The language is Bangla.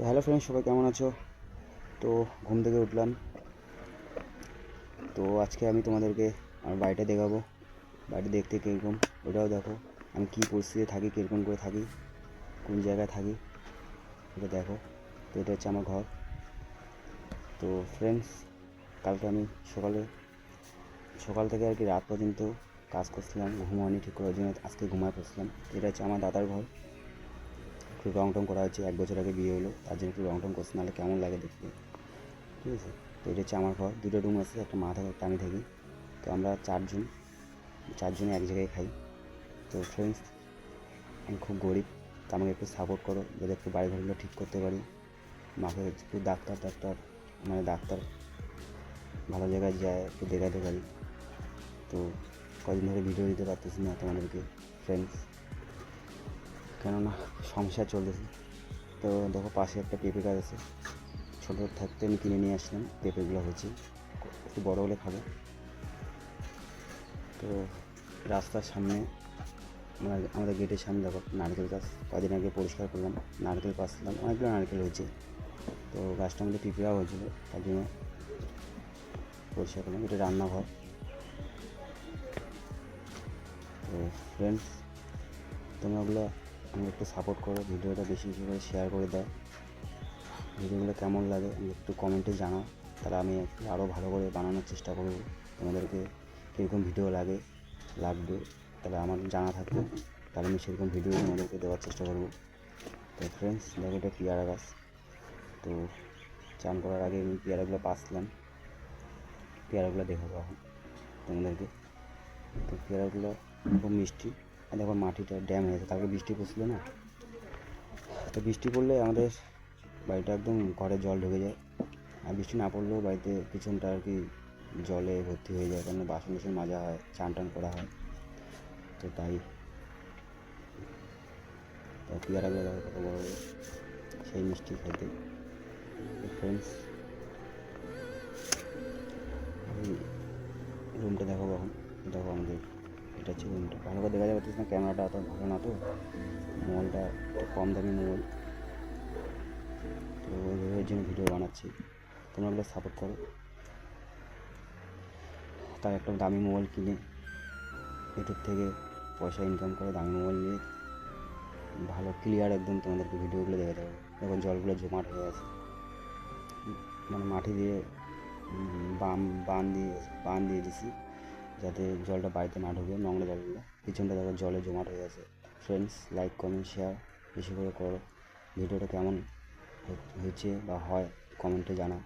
তো হ্যালো ফ্রেন্ডস, সবাই কেমন আছো? তো ঘুম থেকে উঠলাম। তো আজকে আমি তোমাদেরকে আমার বাড়িটা দেখাবো। বাড়িটা দেখতে কীরকম ওটাও দেখো। আমি কী পরিস্থিতিতে থাকি, কীরকম করে থাকি, কোন জায়গায় থাকি, এটা দেখো। তো এটা হচ্ছে আমার ঘর। তো ফ্রেন্ডস, কালকে আমি সকাল থেকে আর কি রাত পর্যন্ত কাজ করছিলাম, ঘুমানি ঠিক করার জন্য আজকে ঘুমায় পড়ছিলাম। এটা হচ্ছে আমার দাদার ঘর। একটু রং টং করা হয়েছে, 1 বছর আগে বিয়ে হলো, তার জন্য একটু রং টং করছে, নাহলে কেমন লাগে দেখতে, ঠিক আছে। তো এটা হচ্ছে আমার ঘর, দুটো রুম আছে, একটা মা থাকে একটা আমি থাকি। তো আমরা চারজনে এক জায়গায় খাই। তো ফ্রেন্ডস, আমি খুব গরিব, তো আমাকে একটু সাপোর্ট করো যাতে একটু বাড়ি ঘরগুলো ঠিক করতে পারি। মাকে একটু ডাক্তার ভালো জায়গায় যায় একটু দেখাতে পারি। তো কদিন ধরে ভিডিও দিতে পারতেছি না তোমাদেরকে ফ্রেন্ডস, কেননা সংসার চলতেছে। তো দেখো পাশে একটা পেঁপে গাছ আছে, ছোটো থাকতে আমি কিনে নিয়ে আসলাম। পেঁপেগুলো হয়েছে, একটু বড় হলে খাবো। তো রাস্তার সামনে আমাদের গেটের সামনে দেখো নারকেল গাছ, কদিন আগে পরিষ্কার করলাম, নারকেল পাচ্ছিলাম, অনেকগুলো নারকেল হয়েছে। তো গাছটার মধ্যে পিঁপড়াও হয়েছিল, তার জন্য পরিষ্কার করলাম। এটা রান্নাঘর। তো ফ্রেন্ডস, তোমরা ওগুলো আমাকে একটু সাপোর্ট করো, ভিডিওটা বেশি বেশি করে শেয়ার করে দাও। ভিডিওগুলো কেমন লাগে আমাকে একটু কমেন্টে জানাও, তাহলে আমি একটু আরও ভালো করে বানানোর চেষ্টা করব। তোমাদেরকে কীরকম ভিডিও লাগবে তাহলে আমার জানা থাকবে, তাহলে আমি সেরকম ভিডিও তোমাদেরকে দেওয়ার চেষ্টা করব। তো ফ্রেন্ডস দেখো, এটা পেয়ারা গাছ। তো চান করার আগে আমি পেয়ারাগুলো পাচ্ছিলাম, পেয়ারাগুলো দেখাবো এখন তোমাদেরকে। তো পেয়ারাগুলো খুব মিষ্টি। আর দেখো মাটিটা ড্যাম হয়ে গেছে, কালকে বৃষ্টি পড়ছিল না, তো বৃষ্টি পড়লে আমাদের বাড়িটা একদম ঘরে জল ঢুকে যায়। আর বৃষ্টি না পড়লেও বাড়িতে পিছনটা আর কি জলে ভর্তি হয়ে যায়, কারণ বাসন টাসন মাজা হয়, চান টান করা হয়। তো তাই পেয়ারাগুলো দেখো কত বড় বড়, সেই মিষ্টি খাইতে। ফ্রেন্ডস, আমি রুমটা দেখাবো এখন। দেখো আমাদের এটা হচ্ছে রুমটা, ভালো করে দেখা যাচ্ছে না, ক্যামেরাটা অত ভালো না, তো মোবাইলটা একটু কম দামি মোবাইল, তো ওইভাবে জন্য ভিডিও বানাচ্ছি। তোমরা ওগুলো সাপোর্ট করো, তার একটা দামি মোবাইল কিনে ইউটিউব থেকে পয়সা ইনকাম করে দামি মোবাইল নিয়ে ভালো ক্লিয়ার একদম তোমাদেরকে ভিডিওগুলো দেখে দেবো। এখন জলগুলো জমাট হয়ে আছে, মানে মাটি দিয়ে বান দিয়ে দিছি, যাতে জলটা বাড়িতে না ঢুকে, নোংরা জলগুলো পিছনটা দেখো জলে জমাট হয়ে আছে। ফ্রেন্ডস, লাইক কমেন্ট শেয়ার বেশি করে করো। ভিডিওটা কেমন হয়েছে বা হয় কমেন্টে জানাও।